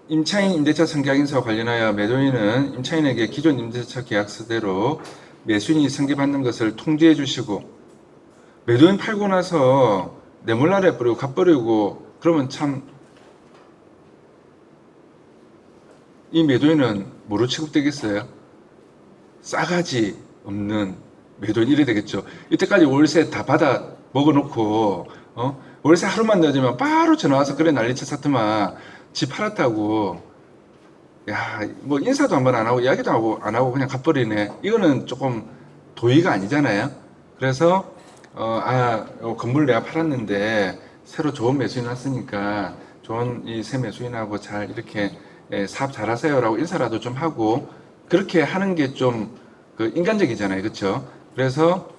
임차인 임대차 승계약인서와 관련하여 매도인은 임차인에게 기존 임대차 계약서대로 매수인이 승계받는 것을 통지해 주시고, 매도인 팔고 나서 내몰라래 버리고 갚버리고 그러면 참 이 매도인은 뭐로 취급되겠어요? 싸가지 없는 매도인 이래 되겠죠. 이때까지 월세 다 받아 먹어놓고 월세 하루만 늦으면 바로 전화 와서 그래 난리쳐 샀더만 집 팔았다고, 야, 뭐 인사도 한번 안 하고 이야기도 안 하고 그냥 갚버리네. 이거는 조금 도의가 아니잖아요. 그래서 건물 내가 팔았는데 새로 좋은 매수인 왔으니까 좋은 이 새 매수인하고 잘 이렇게 사업 잘하세요라고 인사라도 좀 하고 그렇게 하는 게 좀 그 인간적이잖아요, 그렇죠? 그래서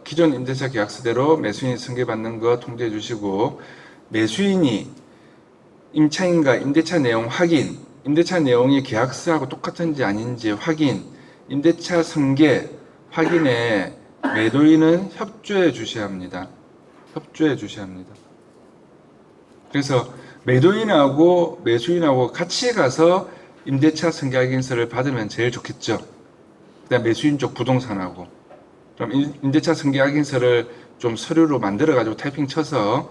기존 임대차 계약서대로 매수인이 승계받는 거 통지해 주시고, 매수인이 임차인과 임대차 내용 확인, 임대차 내용이 계약서하고 똑같은지 아닌지 확인, 임대차 승계 확인에 매도인은 협조해 주셔야 합니다. 협조해 주셔야 합니다. 그래서 매도인하고 매수인하고 같이 가서 임대차 승계 확인서를 받으면 제일 좋겠죠. 그다음 매수인 쪽 부동산하고. 그럼 임대차 승계 확인서를 좀 서류로 만들어 가지고 타이핑 쳐서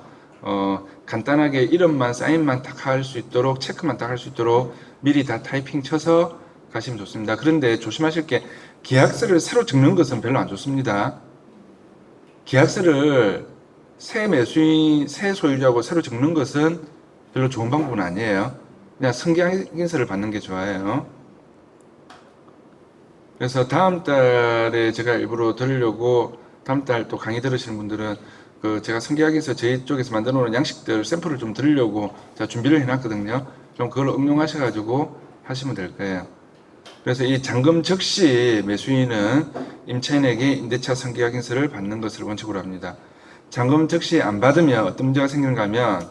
간단하게 이름만 사인만 딱 할 수 있도록 체크만 딱 할 수 있도록 미리 다 타이핑 쳐서 가시면 좋습니다. 그런데 조심하실 게 계약서를 새로 적는 것은 별로 안 좋습니다. 계약서를 새 매수인, 새 소유자하고 새로 적는 것은 별로 좋은 방법은 아니에요. 그냥 승계 확인서를 받는 게 좋아요. 그래서 다음 달에 제가 일부러 들으려고, 다음 달 또 강의 들으시는 분들은 그 제가 승계약에서 저희 쪽에서 만들어 놓은 양식들 샘플을 좀 드리려고 제가 준비를 해놨거든요. 좀 그걸 응용하셔가지고 하시면 될 거예요. 그래서 이 잔금 즉시 매수인은 임차인에게 임대차 승계약인서를 받는 것을 원칙으로 합니다. 잔금 즉시 안 받으면 어떤 문제가 생기는가 하면,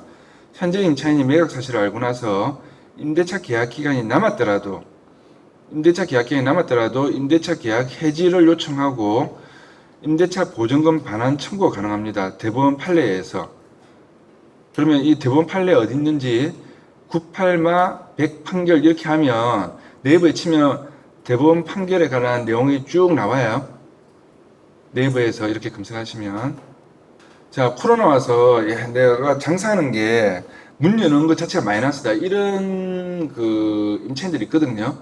현재 임차인이 매각 사실을 알고 나서 임대차 계약 기간이 남았더라도 임대차 계약 해지를 요청하고 임대차 보증금 반환 청구가 가능합니다. 대법원 판례에서. 그러면 이 대법원 판례 어디 있는지 98마 100 판결 이렇게 하면 네이버에 치면 대법원 판결에 관한 내용이 쭉 나와요. 네이버에서 이렇게 검색하시면. 자, 코로나 와서 내가 장사하는 게 문 여는 것 자체가 마이너스다, 이런 그 임차인들이 있거든요.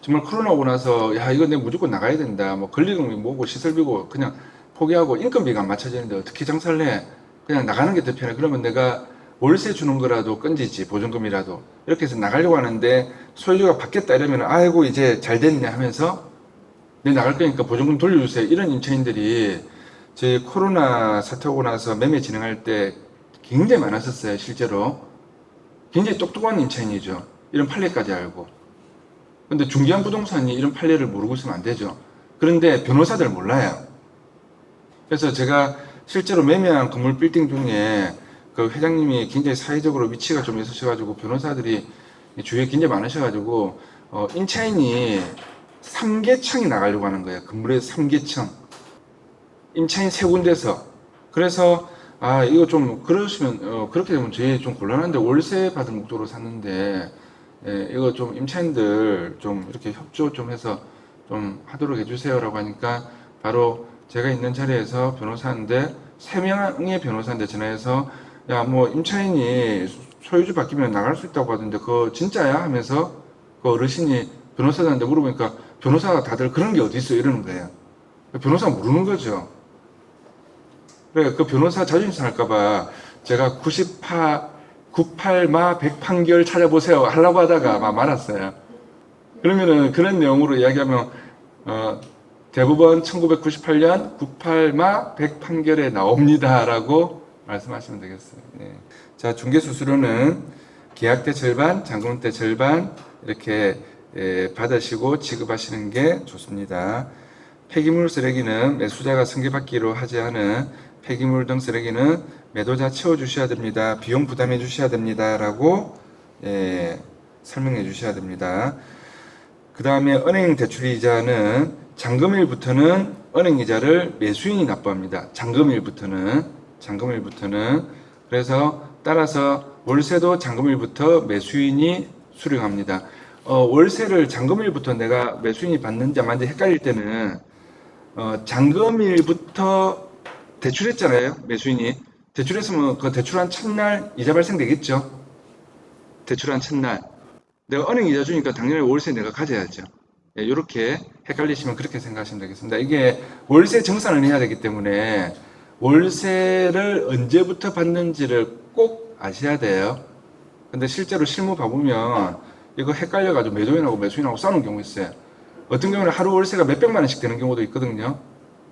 정말 코로나 오고 나서 야, 이거 내가 무조건 나가야 된다, 뭐 권리금이 뭐고 시설비고 그냥 포기하고 인건비가 안 맞춰지는데 어떻게 장사를 해, 그냥 나가는 게 더 편해. 그러면 내가 월세 주는 거라도 건지지, 보증금이라도. 이렇게 해서 나가려고 하는데 소유주가 바뀌었다 이러면 아이고 이제 잘 됐네 하면서 내 나갈 거니까 보증금 돌려주세요, 이런 임차인들이 저희 코로나 사태 오고 나서 매매 진행할 때 굉장히 많았었어요. 실제로 굉장히 똑똑한 임차인이죠. 이런 판례까지 알고. 근데 중개한 부동산이 이런 판례를 모르고 있으면 안 되죠. 그런데 변호사들 몰라요. 그래서 제가 실제로 매매한 건물 빌딩 중에 그 회장님이 굉장히 사회적으로 위치가 좀 있으셔가지고 변호사들이 주위에 굉장히 많으셔가지고 임차인이 3개층이 나가려고 하는 거예요. 건물에서 3개층. 임차인 세 군데서. 그래서 이거 좀 그러시면 그렇게 되면 저희 좀 곤란한데, 월세 받을 목적으로 샀는데 이거 좀 임차인들 좀 이렇게 협조 좀 해서 좀 하도록 해주세요라고 하니까, 바로 제가 있는 자리에서 변호사인데, 세 명의 변호사인데 전화해서 야, 뭐 임차인이 소유주 바뀌면 나갈 수 있다고 하던데 그거 진짜야 하면서 그 어르신이 변호사한테 물어보니까, 변호사가 다들 그런 게 어디 있어 이러는 거예요. 변호사 모르는 거죠. 그래, 그 변호사 자존심 상할까봐 제가 98마 100 판결 찾아보세요 하려고 하다가 막 말았어요. 그러면은 그런 내용으로 이야기하면, 대법원 1998년 98마 100 판결에 나옵니다라고 말씀하시면 되겠어요. 네. 자, 중개수수료는 계약 때 절반, 잔금 때 절반 이렇게 받으시고 지급하시는 게 좋습니다. 폐기물 쓰레기는 매수자가 승계받기로 하지 않은 폐기물 등 쓰레기는 매도자 치워주셔야 됩니다. 비용 부담해 주셔야 됩니다. 라고 설명해 주셔야 됩니다. 그 다음에 은행 대출이자는 잔금일부터는 은행이자를 매수인이 납부합니다. 잔금일부터는. 그래서 따라서 월세도 잔금일부터 매수인이 수령합니다. 월세를 잔금일부터 내가 매수인이 받는지 안 받는지 헷갈릴 때는 잔금일부터 대출했잖아요. 매수인이 대출했으면 그 대출한 첫날 이자 발생되겠죠. 대출한 첫날 내가 은행 이자 주니까 당연히 월세 내가 가져야죠. 이렇게 헷갈리시면 그렇게 생각하시면 되겠습니다. 이게 월세 정산을 해야 되기 때문에 월세를 언제부터 받는지를 꼭 아셔야 돼요. 근데 실제로 실무 봐보면 이거 헷갈려가지고 매도인하고 매수인하고 싸우는 경우 있어요. 어떤 경우는 하루 월세가 몇백만 원씩 되는 경우도 있거든요.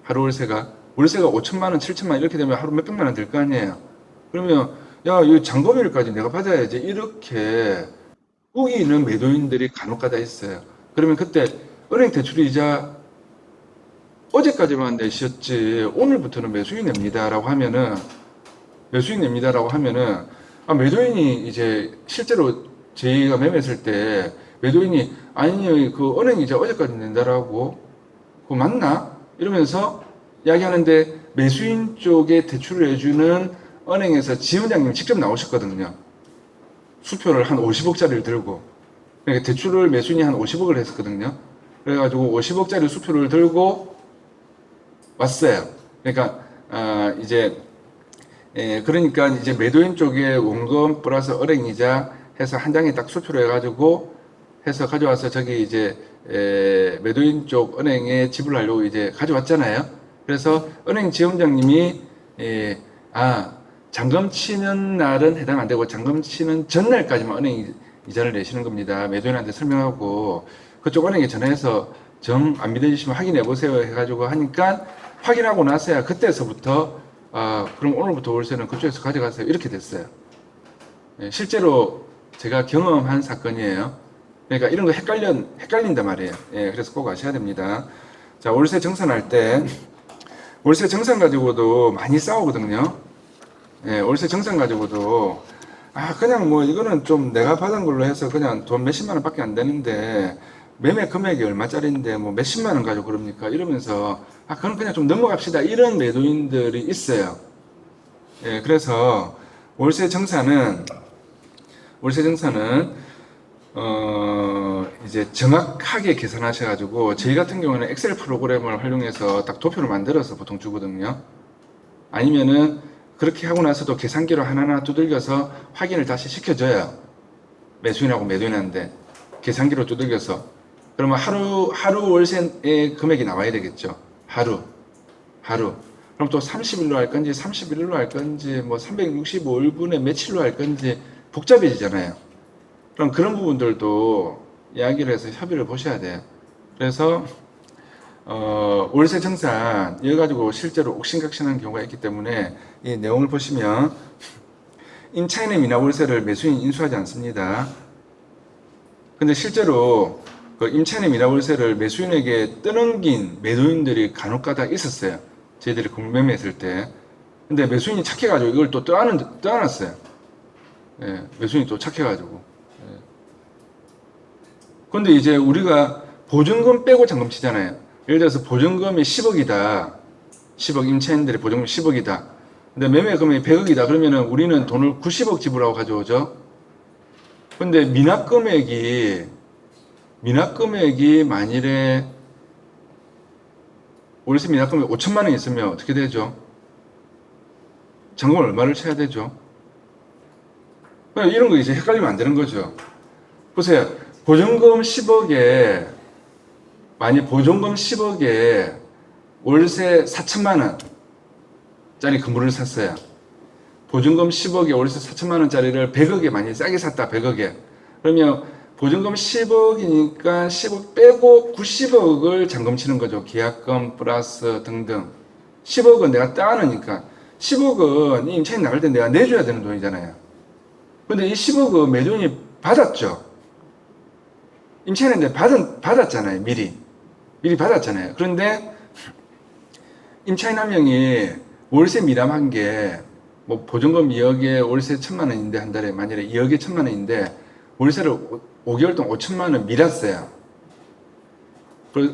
하루 월세가 5천만 원, 7천만 원 이렇게 되면 하루 몇백만 원 될 거 아니에요. 그러면 야, 이 잔금일까지 내가 받아야지 이렇게 우기는 매도인들이 간혹가다 있어요. 그러면 그때 은행 대출이자 어제까지만 내셨지 오늘부터는 매수인 냅니다라고 하면은 매도인이 이제 실제로 저희가 매매했을 때 매도인이 아니 그 은행 이자 어제까지 낸다라고 그거 맞나? 이러면서 이야기하는데 매수인 쪽에 대출을 해주는 은행에서 지원장님 직접 나오셨거든요. 수표를 한 50억짜리를 들고 그러니까 대출을 매수인이 한 50억을 했었거든요. 그래가지고 50억짜리 수표를 들고 왔어요. 그러니까 그러니까 이제 매도인 쪽에 원금 플러스 은행이자 해서 한 장에 딱 수표로 해가지고 해서 가져와서 저기 이제 매도인 쪽 은행에 지불하려고 이제 가져왔잖아요. 그래서 은행 지원장님이 잔금 치는 날은 해당 안 되고 잔금 치는 전날까지만 은행이 이자를 내시는 겁니다. 매도인한테 설명하고 그쪽 은행에 전화해서 정 안 믿어지시면 확인해 보세요 해가지고 하니까 확인하고 나서야 그때서부터 그럼 오늘부터 월세는 그쪽에서 가져가세요 이렇게 됐어요. 실제로 제가 경험한 사건이에요. 그러니까 이런 거 헷갈린단 말이에요. 그래서 꼭 아셔야 됩니다. 자, 월세 정산할 때 월세 정산 가지고도 많이 싸우거든요. 월세 정산 가지고도 그냥 뭐 이거는 좀 내가 받은 걸로 해서 그냥 돈 몇십만 원밖에 안 되는데 매매 금액이 얼마짜리인데 뭐 몇십만 원 가지고 그럽니까? 이러면서 그건 그냥 좀 넘어갑시다. 이런 매도인들이 있어요. 그래서 월세 정산은 이제 정확하게 계산하셔가지고 저희 같은 경우는 엑셀 프로그램을 활용해서 딱 도표를 만들어서 보통 주거든요. 아니면은 그렇게 하고 나서도 계산기로 하나하나 두들겨서 확인을 다시 시켜줘요. 매수인하고 매도인한테 계산기로 두들겨서 그러면 하루 월세의 금액이 나와야 되겠죠. 하루. 그럼 또 30일로 할 건지 31일로 할 건지 뭐 365일분에 며칠로 할 건지 복잡해지잖아요. 그럼 그런 부분들도 이야기를 해서 협의를 보셔야 돼요. 그래서 월세 정산 이거 가지고 실제로 옥신각신한 경우가 있기 때문에 이 내용을 보시면 임차인의 미납 월세를 매수인이 인수하지 않습니다. 근데 실제로 그 임차인의 미납 월세를 매수인에게 떠넘긴 매도인들이 간혹가다 있었어요. 저희들이 공매매했을 때. 근데 매수인이 착해가지고 이걸 또 떠안았어요. 매수인이 또 착해가지고. 근데 이제 우리가 보증금 빼고 잔금 치잖아요. 예를 들어서 보증금이 10억이다. 10억, 임차인들의 보증금이 10억이다. 근데 매매 금액이 100억이다. 그러면은 우리는 돈을 90억 지불하고 가져오죠. 근데 미납 금액이 만일에 월세 미납 금액 5천만 원 있으면 어떻게 되죠? 잔금을 얼마를 쳐야 되죠? 이런 거 이제 헷갈리면 안 되는 거죠. 보세요. 보증금 10억에 만약 보증금 10억에 월세 4천만 원짜리 건물을 샀어요. 보증금 10억에 월세 4천만 원짜리를 100억에 많이 싸게 샀다. 100억에. 그러면 보증금 10억이니까 10억 빼고 90억을 잔금 치는 거죠. 계약금 플러스 등등. 10억은 내가 따놓으니까 10억은 이 임차인 나갈 때 내가 내줘야 되는 돈이잖아요. 근데 이 10억은 매도인이 받았죠. 임차인한테 받았잖아요. 미리 받았잖아요. 그런데 임차인 한 명이 월세 미납한 게 뭐 보증금 2억에 월세 1천만 원인데 한 달에 만약에 2억에 1천만 원인데 월세를 5개월 동안 5천만 원 밀었어요.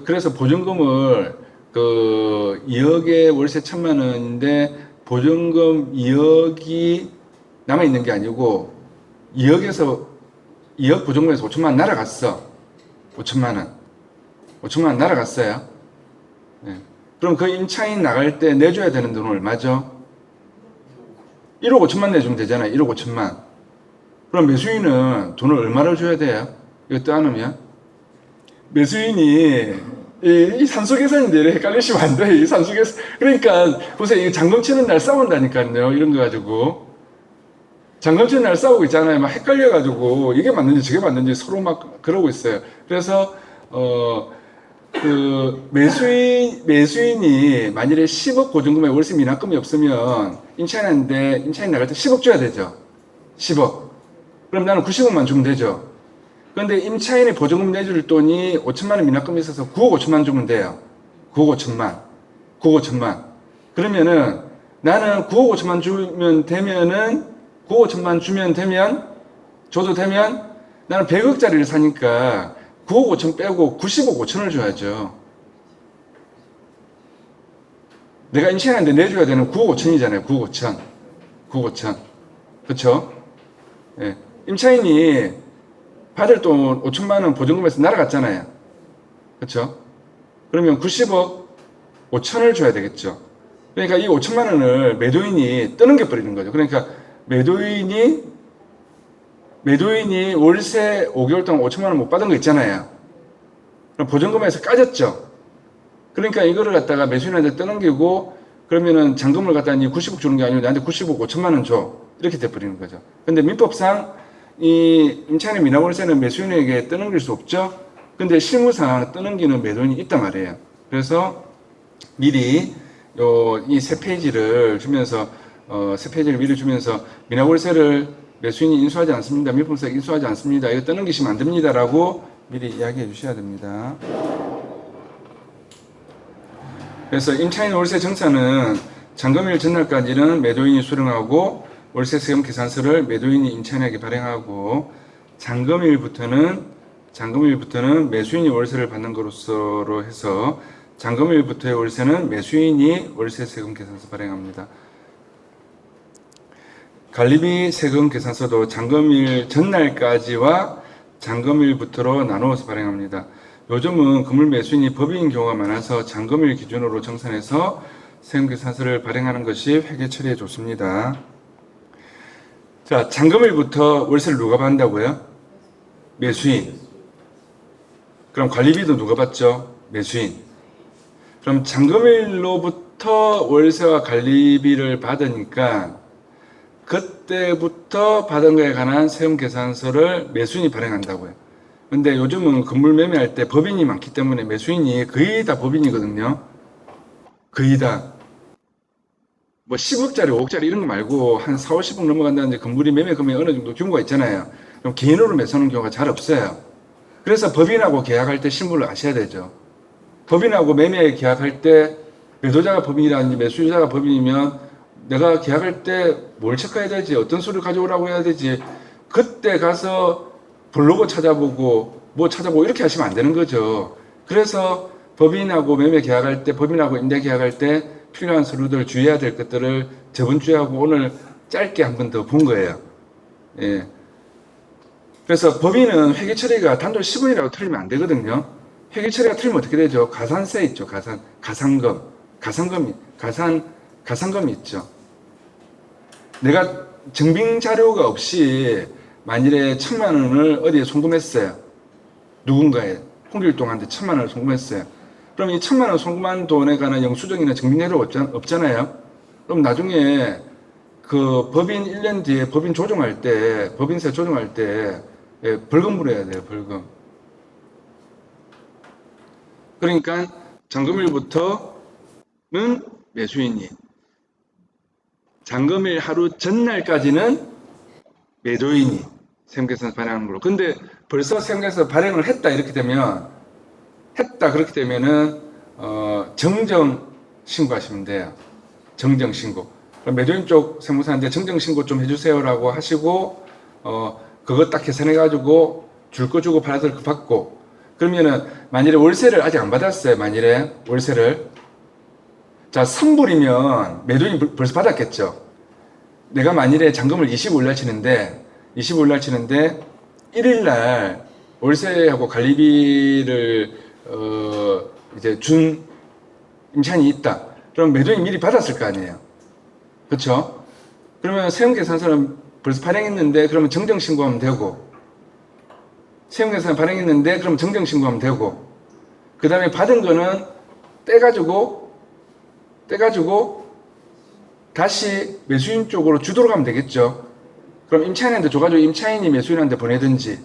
그래서 보증금을 그 2억에 월세 1천만 원인데 보증금 2억이 남아 있는 게 아니고 2억에서 2억 보증금에서 5천만 원 날아갔어. 5천만 원. 5천만 원 날아갔어요. 네. 그럼 그 임차인 나갈 때 내줘야 되는 돈은 얼마죠? 1억 5천만 내주면 되잖아요. 1억 5천만. 그럼 매수인은 돈을 얼마를 줘야 돼요? 이거 떠안으면 매수인이 이 산수 계산인데 헷갈리시면 안 돼요. 이 산수 계산. 그러니까 보세요. 이 잔금 치는 날 싸운다니까요. 이런 거 가지고. 잔금 치는 날 싸우고 있잖아요. 막 헷갈려가지고 이게 맞는지 저게 맞는지 서로 막 그러고 있어요. 그래서 그 매수인이 만일에 10억 보증금에 월세 미납금이 없으면 임차인한테 임차인 나갈 때 10억 줘야 되죠. 10억. 그럼 나는 90억만 주면 되죠. 그런데 임차인이 보증금 내줄 돈이 5천만 원 미납금이 있어서 9억 5천만 주면 돼요. 9억 5천만. 9억 5천만. 그러면은 나는 9억 5천만 주면 되면은 9억 5천만 주면 되면 줘도 되면 나는 100억짜리를 사니까 9억 5천 빼고 90억 5천을 줘야죠. 내가 임차인한테 내줘야 되는 9억 5천이잖아요. 9억 5천. 9억 5천. 그쵸? 예. 임차인이 받을 돈 5천만 원 보증금에서 날아갔잖아요. 그쵸? 그러면 90억 5천을 줘야 되겠죠. 그러니까 이 5천만 원을 매도인이 떠넘겨 버리는 거죠. 그러니까 매도인이 월세 5개월 동안 5천만 원 못 받은 거 있잖아요. 그럼 보증금에서 까졌죠. 그러니까 이거를 갖다가 매수인한테 떠넘기고 그러면은 잔금을 갖다 니 90억 주는 게 아니고 나한테 90억 5천만 원 줘. 이렇게 돼버리는 거죠. 근데 민법상 이 임차인의 미납월세는 매수인에게 떠넘길 수 없죠. 근데 실무상 떠넘기는 매도인이 있단 말이에요. 그래서 미리 이 세 페이지를 주면서 세 페이지를 미리 주면서 미납월세를 매수인이 인수하지 않습니다. 민법상 인수하지 않습니다. 이거 떠넘기시면 안 됩니다라고 미리 이야기해 주셔야 됩니다. 그래서 임차인 월세 정산은 잔금일 전날까지는 매도인이 수령하고 월세 세금 계산서를 매도인이 임차인에게 발행하고 잔금일부터는 매수인이 월세를 받는 것으로 해서 잔금일부터의 월세는 매수인이 월세 세금 계산서 발행합니다. 관리비 세금 계산서도 잔금일 전날까지와 잔금일부터로 나누어서 발행합니다. 요즘은 건물 매수인이 법인인 경우가 많아서 잔금일 기준으로 정산해서 세금계산서를 발행하는 것이 회계 처리에 좋습니다. 자, 잔금일부터 월세를 누가 받는다고요? 매수인. 그럼 관리비도 누가 받죠? 매수인. 그럼 잔금일로부터 월세와 관리비를 받으니까 그때부터 받은 거에 관한 세금계산서를 매수인이 발행한다고요. 근데 요즘은 건물 매매할 때 법인이 많기 때문에 매수인이 거의 다 법인이거든요. 거의 다. 뭐 10억짜리, 5억짜리 이런 거 말고 한 4, 50억 넘어간다는데 건물이 매매 금액이 어느 정도 규모가 있잖아요. 그럼 개인으로 매수하는 경우가 잘 없어요. 그래서 법인하고 계약할 때 실무를 아셔야 되죠. 법인하고 매매 계약할 때 매도자가 법인이라든지 매수자가 법인이면 내가 계약할 때 뭘 체크해야 되지? 어떤 서류 가져오라고 해야 되지? 그때 가서 블로그 찾아보고 뭐 찾아보고 이렇게 하시면 안 되는 거죠. 그래서 법인하고 매매 계약할 때, 법인하고 임대 계약할 때 필요한 서류들 주의해야 될 것들을 저번 주에하고 오늘 짧게 한 번 더 본 거예요. 예. 그래서 법인은 회계 처리가 단돈 10원이라고 틀리면 안 되거든요. 회계 처리가 틀리면 어떻게 되죠? 가산세 있죠. 가산금이 있죠. 내가 증빙 자료가 없이 만일에 1,000만 원을 어디에 송금했어요. 누군가에 홍길동한테 1,000만 원을 송금했어요. 그럼 이 1,000만 원 송금한 돈에 관한 영수증이나 증빙 자료가 없잖아요. 그럼 나중에 그 법인 1년 뒤에 법인 조정할 때, 법인세 조정할 때 벌금 물어야 돼요. 벌금. 그러니까 잔금일부터는 매수인이, 잔금일 하루 전날까지는 매도인이 세금계산서 발행하는 걸로. 근데 벌써 세금계산서 발행을 했다 그렇게 되면은 정정 신고하시면 돼요. 정정 신고. 매도인 쪽 세무사한테 정정 신고 좀 해주세요라고 하시고 그거 딱 계산해 가지고 줄 거 주고 받을 거 받고. 그러면은 만일에 월세를 아직 안 받았어요. 만일에 월세를 자 선불이면 매도인이 벌써 받았겠죠. 내가 만일에 잔금을 20을 올려치는데 25일 날 치는데 1일 날 월세하고 관리비를 이제 준 임차인이 있다. 그럼 매도인이 미리 받았을 거 아니에요. 그렇죠? 그러면 세금계산서는 벌써 발행했는데 그러면 정정신고하면 되고, 세금계산 발행했는데 그럼 정정신고하면 되고, 그 다음에 받은 거는 떼가지고 다시 매수인 쪽으로 주도록 하면 되겠죠. 그럼 임차인한테 줘가지고 임차인이 매수인한테 보내든지,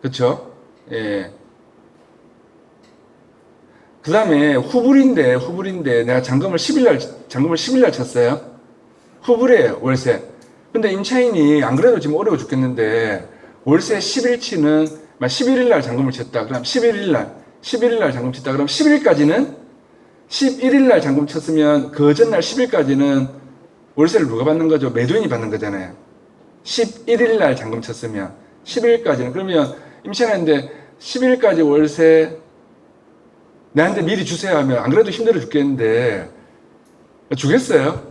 그쵸? 예. 그 다음에 후불인데 내가 잔금을 10일 날 쳤어요. 후불이에요, 월세. 근데 임차인이 안 그래도 지금 어려워 죽겠는데 월세 10일치는 11일 날 잔금을 쳤다. 그럼 11일 날 잔금 쳤다. 그럼 11일 날 잔금 쳤으면 그 전날 10일까지는 월세를 누가 받는 거죠? 매도인이 받는 거잖아요. 11일 날 잔금 쳤으면 10일까지는, 그러면 임차인한테 10일까지 월세 내한테 미리 주세요 하면 안 그래도 힘들어 죽겠는데 주겠어요?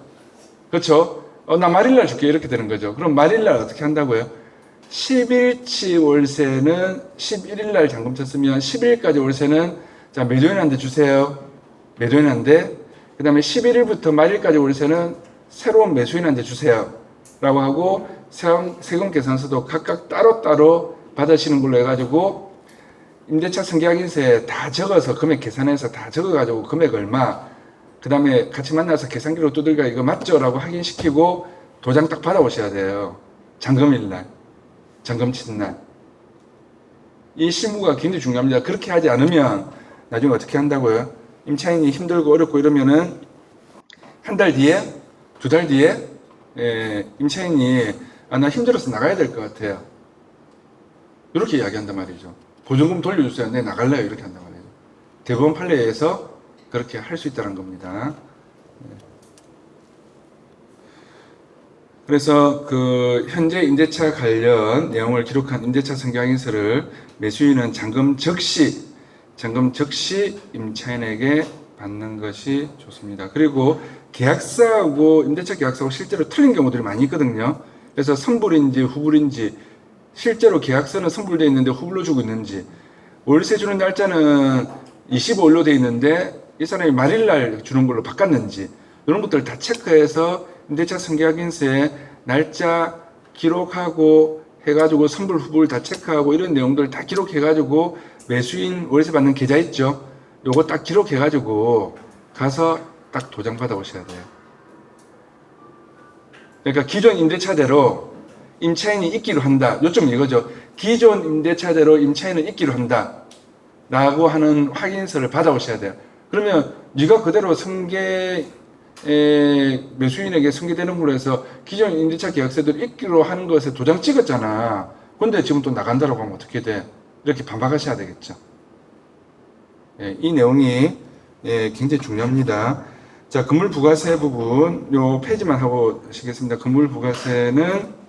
그렇죠? 나 말일날 줄게 이렇게 되는 거죠. 그럼 말일날 어떻게 한다고요? 10일치 월세는 11일날 잔금 쳤으면 10일까지 월세는 자 매도인한테 주세요. 매도인한테. 그 다음에 11일부터 말일까지 월세는 새로운 매수인한테 주세요 라고 하고 세금계산서도 각각 따로따로 받으시는 걸로 해가지고 임대차 승계확인서에 다 적어서 금액 계산해서 다 적어가지고 금액 얼마, 그 다음에 같이 만나서 계산기로 두들겨 이거 맞죠? 라고 확인시키고 도장 딱 받아오셔야 돼요. 잔금일날, 잔금 치는 날. 이 실무가 굉장히 중요합니다. 그렇게 하지 않으면 나중에 어떻게 한다고요? 임차인이 힘들고 어렵고 이러면은 한 달 뒤에, 두 달 뒤에 임차인이 나 힘들어서 나가야 될 것 같아요. 이렇게 이야기한단 말이죠. 보증금 돌려주세요. 네, 나갈래요. 이렇게 한단 말이에요. 대법원 판례에서 그렇게 할 수 있다는 겁니다. 그래서 그 현재 임대차 관련 내용을 기록한 임대차 승계확인서를 매수인은 잔금 즉시 임차인에게 받는 것이 좋습니다. 그리고 계약서하고 임대차 계약서하고 실제로 틀린 경우들이 많이 있거든요. 그래서 선불인지 후불인지, 실제로 계약서는 선불되어 있는데 후불로 주고 있는지, 월세 주는 날짜는 25일로 되어 있는데 이 사람이 말일날 주는 걸로 바꿨는지, 이런 것들을 다 체크해서 임대차 승계확인서에 날짜 기록하고 해가지고 선불 후불 다 체크하고 이런 내용들 다 기록해가지고 매수인 월세 받는 계좌 있죠? 요거 딱 기록해가지고 가서 딱 도장 받아 오셔야 돼요. 그러니까 기존 임대차대로 임차인이 있기로 한다. 요점 이거죠. 기존 임대차대로 임차인은 있기로 한다. 라고 하는 확인서를 받아오셔야 돼요. 그러면 네가 그대로 매수인에게 승계되는 걸로 해서 기존 임대차 계약서대로 있기로 하는 것에 도장 찍었잖아. 근데 지금 또 나간다라고 하면 어떻게 돼? 이렇게 반박하셔야 되겠죠. 이 내용이 굉장히 중요합니다. 자, 건물부가세 부분 요 페이지만 하고 하시겠습니다. 건물부가세는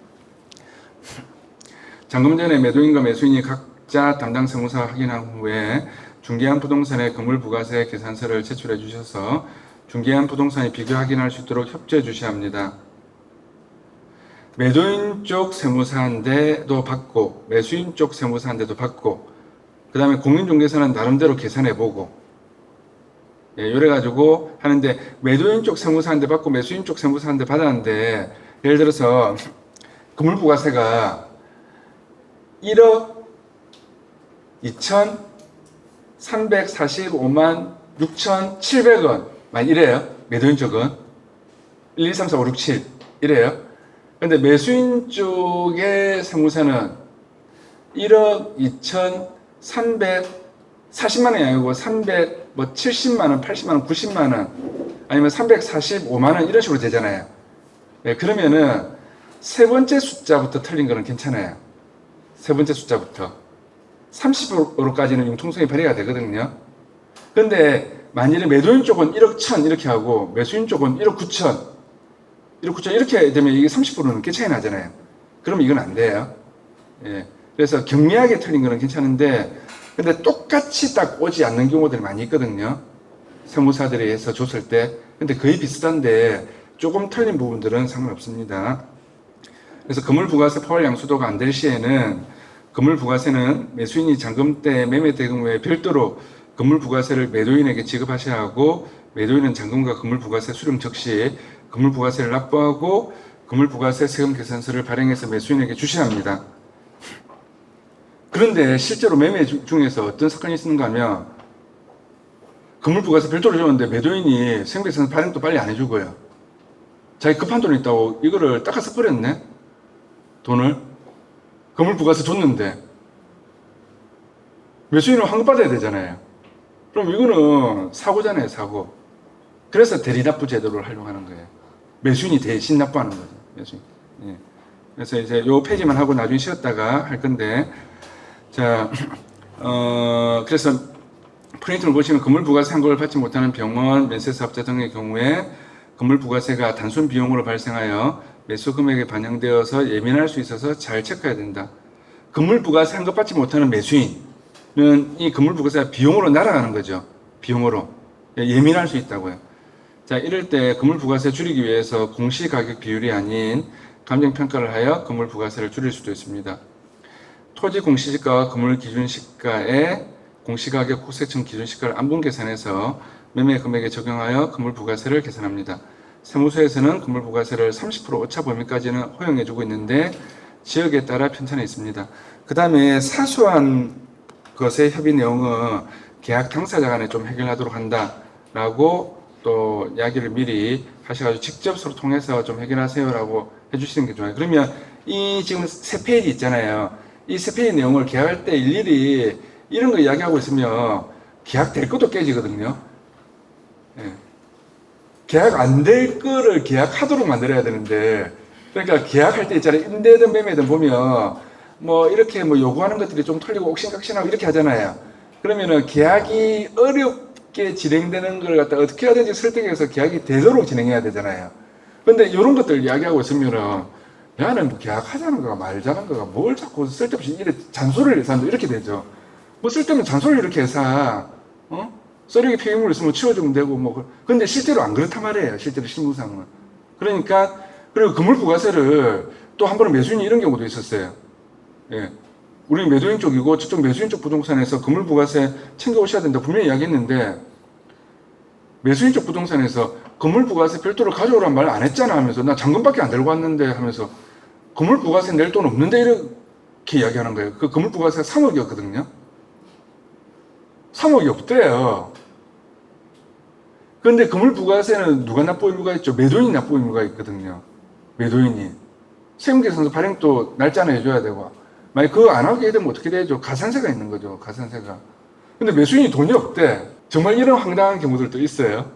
잔금 전에 매도인과 매수인이 각자 담당 세무사 확인한 후에 중개한 부동산의 건물부가세 계산서를 제출해 주셔서 중개한 부동산이 비교 확인할 수 있도록 협조해 주셔야 합니다. 매도인 쪽 세무사한테도 받고 매수인 쪽 세무사한테도 받고, 그 다음에 공인중개사는 나름대로 계산해보고, 이래가지고 하는데, 매도인 쪽 세무사한테 받고 매수인 쪽 세무사한테 받았는데, 예를 들어서 건물부가세가 1억 2,345만 6,700원 만 이래요. 매도인 쪽은 1, 2, 3, 4, 5, 6, 7 이래요. 근데 매수인 쪽의 세무사는 1억 2,340만 원이 아니고 370만 원, 80만 원, 90만 원 아니면 345만 원 이런 식으로 되잖아요. 그러면은 세 번째 숫자부터 틀린 거는 괜찮아요. 세 번째 숫자부터 30%까지는 융통성이 발휘가 되거든요. 근데 만일에 매도인 쪽은 1억 1천 이렇게 하고 매수인 쪽은 1억 9천 이렇게 되면 이게 30%는 꽤 차이 나잖아요. 그러면 이건 안 돼요. 그래서 경미하게 틀린 거는 괜찮은데, 근데 똑같이 딱 오지 않는 경우들이 많이 있거든요. 세무사들이 해서 줬을 때. 근데 거의 비슷한데 조금 틀린 부분들은 상관없습니다. 그래서 건물부가세 포괄 양수도가 안 될 시에는 건물부가세는 매수인이 잔금 때 매매된 경우에 별도로 건물부가세를 매도인에게 지급하셔야 하고, 매도인은 잔금과 건물부가세 수령 즉시 건물부가세를 납부하고 건물부가세 세금 계산서를 발행해서 매수인에게 주셔야 합니다. 그런데 실제로 매매 중에서 어떤 사건이 있는가 하면 건물부가세 별도로 줬는데 매도인이 세금 계산서 발행도 빨리 안 해주고요. 자기 급한 돈이 있다고 이거를 닦아서 버렸네. 돈을 건물부가세 줬는데 매수인은 환급 받아야 되잖아요. 그럼 이거는 사고잖아요, 사고. 그래서 대리납부 제도를 활용하는 거예요. 매수인이 대신 납부하는 거죠. 매수인. 예. 그래서 이제 요 페이지만 하고 나중에 쉬었다가 할 건데, 자, 그래서 프린트를 보시면 건물부가세 환급을 받지 못하는 병원, 면세사업자 등의 경우에 건물부가세가 단순 비용으로 발생하여 매수 금액에 반영되어서 예민할 수 있어서 잘 체크해야 된다. 건물부가세 환급 받지 못하는 매수인은 이 건물부가세가 비용으로 날아가는 거죠. 비용으로. 예민할 수 있다고요. 자, 이럴 때 건물부가세 줄이기 위해서 공시가격 비율이 아닌 감정평가를 하여 건물부가세를 줄일 수도 있습니다. 토지 공시지가와 건물 기준시가의 공시가격 국세청 기준시가를 안분 계산해서 매매 금액에 적용하여 건물부가세를 계산합니다. 세무서에서는 건물부가세를 30% 오차 범위까지는 허용해주고 있는데 지역에 따라 편차는 있습니다. 그 다음에 사소한 것의 협의 내용은 계약 당사자 간에 좀 해결하도록 한다라고 또 이야기를 미리 하셔가지고 직접 서로 통해서 좀 해결하세요라고 해주시는 게 좋아요. 그러면 이 지금 세 페이지 있잖아요. 이 세 페이지 내용을 계약할 때 일일이 이런 거 이야기하고 있으면 계약될 것도 깨지거든요. 예. 계약 안 될 거를 계약하도록 만들어야 되는데, 그러니까 계약할 때 있잖아요. 임대든 매매든 보면 뭐 이렇게 뭐 요구하는 것들이 좀 틀리고 옥신각신하고 이렇게 하잖아요. 그러면은 계약이 어렵게 진행되는 걸 갖다 어떻게 하든지 설득해서 계약이 되도록 진행해야 되잖아요. 근데 이런 것들 이야기하고 있으면은 야는 뭐 계약하자는 거가 말자는 거가 뭘 자꾸 쓸데없이 이래 잔소리를 해서 이렇게 되죠. 뭐 쓸데없는 잔소리를 이렇게 해서 쓰레기 폐기물 있으면 치워주면 되고 뭐. 근데 실제로 안 그렇단 말이에요. 실제로 실무상은. 그러니까 그리고 건물부가세를 또 한 번은 매수인이 이런 경우도 있었어요. 예. 우리 매도인 쪽이고 저쪽 매수인 쪽 부동산에서 건물부가세 챙겨오셔야 된다 분명히 이야기했는데, 매수인 쪽 부동산에서 건물부가세 별도로 가져오란 말 안 했잖아 하면서 나 잔금밖에 안 들고 왔는데 하면서 건물부가세 낼 돈 없는데 이렇게 이야기하는 거예요. 그 건물부가세가 3억이었거든요. 3억이 없대요. 그런데 건물부가세는 누가 납부 의무가 있죠? 매도인이 납부 의무가 있거든요. 매도인이. 세금계산서 발행도 날짜는 해줘야 되고. 만약 그거 안 하게 되면 어떻게 되죠? 가산세가 있는 거죠. 가산세가. 근데 매수인이 돈이 없대. 정말 이런 황당한 경우들도 있어요.